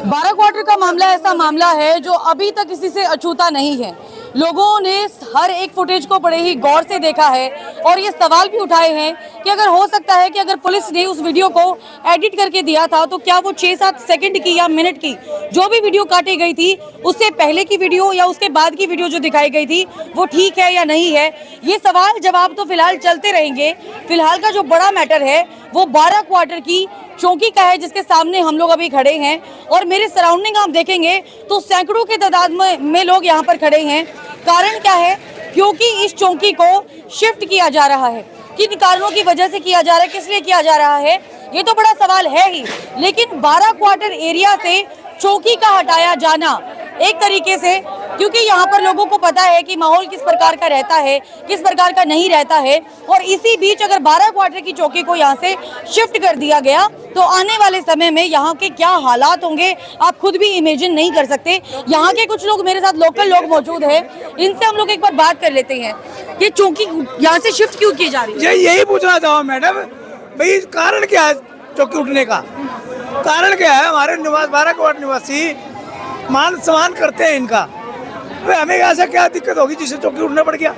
12 quarter का मामला ऐसा मामला है जो अभी तक किसी से अछूता नहीं है। लोगों ने हर एक फुटेज को बड़े ही गौर से देखा है और ये सवाल भी उठाए हैं कि अगर हो सकता है कि अगर पुलिस ने उस वीडियो को एडिट करके दिया था तो क्या वो 6-7 सेकंड की या मिनट की जो भी वीडियो काटी गई थी उससे पहले की वीडियो या उसके बाद की वीडियो जो दिखाई गई थी वो ठीक है या नहीं है। ये सवाल जवाब तो फिलहाल चलते रहेंगे। फिलहाल का जो बड़ा मैटर है वो 12 क्वार्टर की चौकी का है जिसके सामने हम लोग अभी खड़े हैं और मेरे सराउंडिंग आप देखेंगे तो सैकड़ों के तादाद में लोग यहाँ पर खड़े हैं। कारण क्या है? क्योंकि इस चौकी को शिफ्ट किया जा रहा है। किन कारणों की वजह से किया जा रहा है, किस लिए किया जा रहा है, ये तो बड़ा सवाल है ही। लेकिन 12 क्वार्टर एरिया से चौकी का हटाया जाना एक तरीके से, क्योंकि यहाँ पर लोगों को पता है कि माहौल किस प्रकार का रहता है, किस प्रकार का नहीं रहता है, और इसी बीच अगर 12 क्वार्टर की चौकी को यहाँ से शिफ्ट कर दिया गया तो आने वाले समय में यहाँ के क्या हालात होंगे आप खुद भी इमेजिन नहीं कर सकते। यहाँ के कुछ लोग मेरे साथ लोकल लोग मौजूद हैं, इनसे हम लोग एक बार बात कर लेते हैं कि चौकी यहाँ से शिफ्ट क्यों की जा रही है। यही पूछना था मैडम, भाई कारण क्या है चौकी उठने का? कारण क्या है? हमारे 12 क्वार्टर निवासी मान सम्मान करते हैं इनका, हमें ऐसा क्या दिक्कत होगी जिससे चौकी उठना पड़ गया?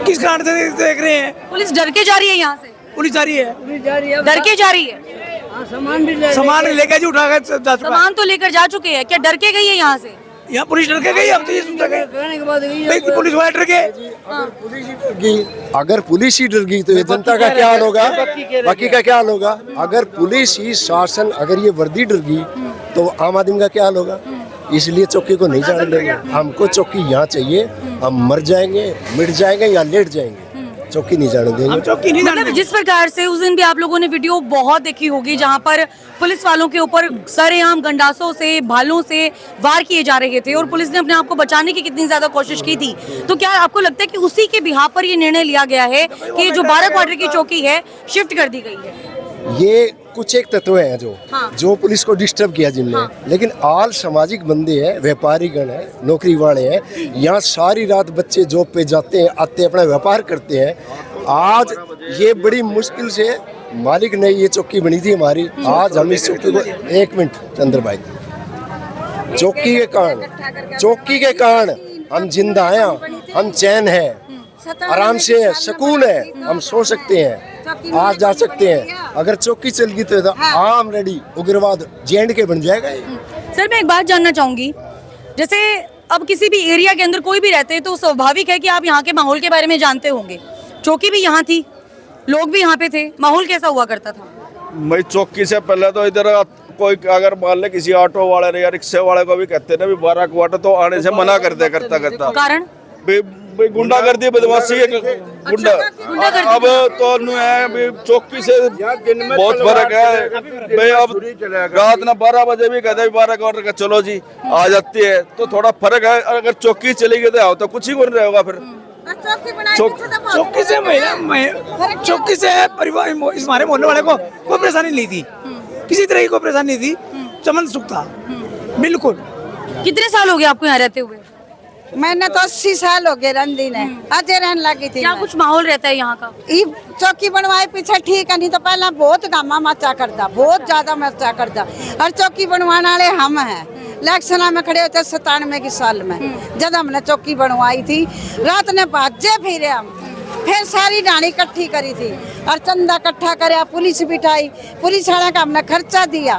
किस कारण से देख रहे हैं? पुलिस डर के जा रही है, यहाँ से पुलिस जा रही है, डर के जा रही है। सामान लेकर उठा कर सामान तो लेकर जा चुके हैं, क्या डर के गई है यहाँ से? यहाँ पुलिस डर के गई, हम तो ये सोचा गए पुलिस वाले डर के। अगर पुलिस ही डर गई तो ये जनता का क्या हाल होगा, बाकी का क्या हाल होगा? अगर पुलिस ही शासन अगर ये वर्दी डर गई तो आम आदमी का क्या हाल होगा? इसलिए चौकी को नहीं जाने देंगे। हमको चौकी यहाँ चाहिए, हम मर जाएंगे, मिट जाएंगे या लेट जाएंगे, चौकी नहीं जाने देंगे। चौकी नहीं जाने मतलब जिस प्रकार से उस दिन भी आप लोगों ने वीडियो बहुत देखी होगी जहां पर पुलिस वालों के ऊपर सरेआम गंडासों से, भालों से वार किए जा रहे थे और पुलिस ने अपने आप को बचाने की कितनी ज्यादा कोशिश की थी, तो क्या आपको लगता है कि उसी के बिहाफ पर ये निर्णय लिया गया है कि जो 12 क्वार्टर की चौकी है शिफ्ट कर दी गई है? ये कुछ एक तत्व हैं जो पुलिस को डिस्टर्ब किया जिनने, लेकिन आल सामाजिक बंदे हैं, व्यापारी गण है, नौकरी वाले हैं, यहाँ सारी रात बच्चे जॉब पे जाते हैं, आते अपना व्यापार करते हैं। आज ये बड़ी मुश्किल से मालिक ने ये चौकी बनी थी हमारी, आज हम इस चौकी को 1 मिनट चंद्र भाई, चौकी के कारण हम जिंदा हैं, हम चैन है, आराम से है, सुकून है, हम सो सकते हैं, आज जा सकते हैं। अगर चौकी चल गई तो आम रेडी उग्रवाद जेएंड के बन जाएगा। सर मैं एक बात जानना चाहूंगी, जैसे अब किसी भी एरिया के अंदर कोई भी रहते हैं तो स्वाभाविक है कि आप यहाँ के माहौल के बारे में जानते होंगे। चौकी भी यहाँ थी, लोग भी यहाँ पे थे, माहौल कैसा हुआ करता था? भाई चौकी से पहले तो इधर कोई अगर मान ले किसी ऑटो वाले या रिक्शे वाले को भी कहते ना भी 12 क्वार्टर तो आने से मना कर दे करता कारण गुंडागर्दी बदमाशी गुंडा। अब तो है चौकी से बहुत फर्क है भाई। अब रात ना 12 बजे भी कहते 12 क्वार्टर का चलो जी आ जाती है, तो थोड़ा फर्क है। अगर चौकी चली गई तो आओ तो कुछ ही नहीं रहेगा फिर। चौकी से परिवार हमारे मोहल्ले वाले को कोई परेशानी नहीं थी, किसी तरह की कोई परेशानी नहीं थी, चमन सुख था बिल्कुल। कितने साल हो गए आपको यहाँ रहते हुए? मैंने तो 80 साल हो गए रंदी ने अजय रहने लगी थी। क्या कुछ माहौल रहता है यहाँ का? चौकी बनवाए पीछे ठीक है, नहीं तो पहला बहुत गामा मचा करता, बहुत ज्यादा मचा करता। और चौकी बनवाने वाले हम हैं, इलेक्शन में खड़े होते 97 की साल में जब हमने चौकी बनवाई थी। रात ने भाजे फिरे हम, फिर सारी डाणी इकट्ठी करी थी और चंदा इकट्ठा करे, पुलिस बिठाई, पुलिस वाले का हमने खर्चा दिया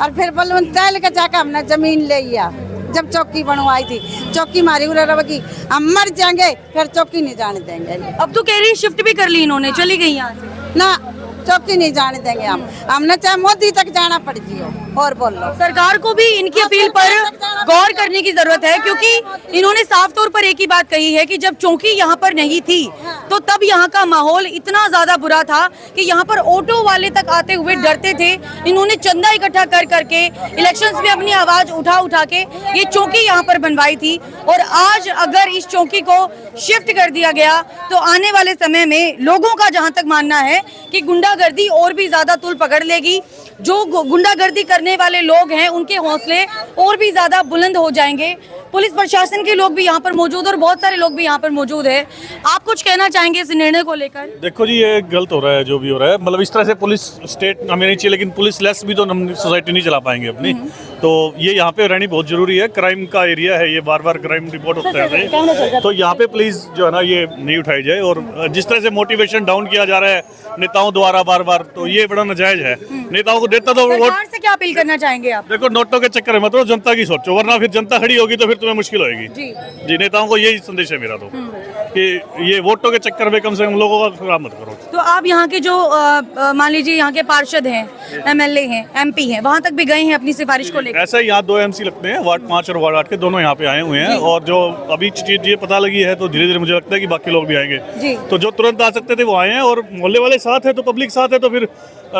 और फिर बलवंत तैल के जाकर हमने जमीन ले लिया। जब चौकी बनवाई थी चौकी मारी उड़गी, हम मर जाएंगे फिर चौकी नहीं जाने देंगे। अब तो कह रही शिफ्ट भी कर ली इन्होंने, चली गई यहाँ से ना, चौकी नहीं जाने देंगे हम, हमने चाहे मोदी तक जाना पड़ जियो। और बोल लो, सरकार को भी इनकी अपील पर गौर करने की जरूरत है, क्योंकि इन्होंने साफ तौर पर एक ही बात कही है कि जब चौकी यहाँ पर नहीं थी तो तब यहाँ का माहौल इतना ज्यादा बुरा था कि यहाँ पर ऑटो वाले तक आते हुए डरते थे। इन्होंने चंदा इकट्ठा कर करके इलेक्शंस में अपनी आवाज उठा के ये चौकी यहाँ पर बनवाई थी। और आज अगर इस चौकी को शिफ्ट कर दिया गया तो आने वाले समय में लोगों का जहाँ तक मानना है कि गुंडागर्दी और भी ज्यादा तूल पकड़ लेगी। जो गुंडागर्दी करने वाले लोग हैं उनके हौसले और भी ज्यादा बुलंद हो जाएंगे। पुलिस प्रशासन के लोग भी यहाँ पर मौजूद और बहुत सारे लोग भी यहाँ पर मौजूद है। आप कुछ कहना चाहेंगे इस निर्णय को लेकर? देखो जी, ये गलत हो रहा है जो भी हो रहा है। मतलब इस तरह से पुलिस स्टेट हमें नहीं चाहिए, लेकिन पुलिस लेस भी तो हम सोसाइटी नहीं चला पाएंगे अपनी। तो ये यहाँ पे रहनी बहुत जरूरी है। क्राइम का एरिया है ये, बार बार क्राइम रिपोर्ट होता है, तो यहाँ पे प्लीज जो है ना ये नहीं उठाई जाए। और जिस तरह से मोटिवेशन डाउन किया जा रहा है नेताओं द्वारा बार बार, तो ये बड़ा नाजायज है। नेताओं को देता तो वोट, सरकार से क्या अपील करना चाहेंगे आप? देखो नोटों के चक्कर में मत रहो, जनता की सोचो, वरना फिर जनता खड़ी होगी तो फिर तुम्हें मुश्किल होगी। जी नेताओं को यही संदेश है मेरा तो, कि ये वोटों के चक्कर में कम से कम लोगों का खराब मत करो। तो आप यहाँ के जो मान लीजिए यहाँ के पार्षद हैं, MLA हैं, MP हैं, वहाँ तक भी गए हैं अपनी सिफारिश को लेकर? ऐसा ही यहाँ 2 MC लगते हैं, वार्ड 5 और वार्ड 8 के, दोनों यहाँ पे आए हुए हैं। और जो अभी चीज ये पता लगी है तो धीरे धीरे मुझे लगता है कि बाकी लोग भी आएंगे। तो जो तुरंत आ सकते थे वो आए हैं, और मोहल्ले वाले साथ है तो पब्लिक साथ है, तो फिर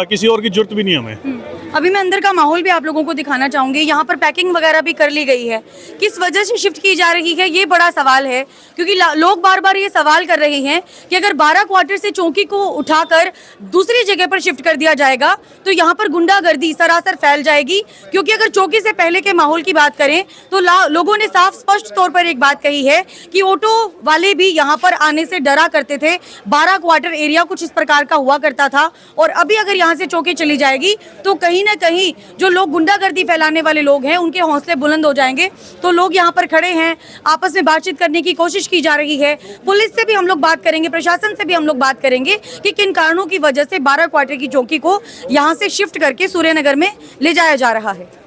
किसी और की जरूरत भी नहीं हमें। अभी मैं अंदर का माहौल भी आप लोगों को दिखाना चाहूंगी। यहाँ पर पैकिंग वगैरह भी कर ली गई है। किस वजह से शिफ्ट की जा रही है ये बड़ा सवाल है, क्योंकि लोग बार बार ये सवाल कर रहे हैं कि अगर 12 क्वार्टर से चौकी को उठाकर दूसरी जगह पर शिफ्ट कर दिया जाएगा तो यहाँ पर गुंडागर्दी सरासर फैल जाएगी। क्योंकि अगर चौकी से पहले के माहौल की बात करें तो लोगों ने साफ स्पष्ट तौर पर एक बात कही है कि ऑटो वाले भी यहाँ पर आने से डरा करते थे। 12 क्वार्टर एरिया कुछ इस प्रकार का हुआ करता था, और अभी अगर यहाँ से चौकी चली जाएगी तो कहीं ना कहीं जो लोग गुंडागर्दी फैलाने वाले लोग हैं उनके हौसले बुलंद हो जाएंगे। तो लोग यहाँ पर खड़े हैं, आपस में बातचीत करने की कोशिश की जा रही है। पुलिस से भी हम लोग बात करेंगे, प्रशासन से भी हम लोग बात करेंगे कि किन कारणों की वजह से 12 क्वार्टर की चौकी को यहाँ से शिफ्ट करके सूर्यनगर में ले जाया जा रहा है।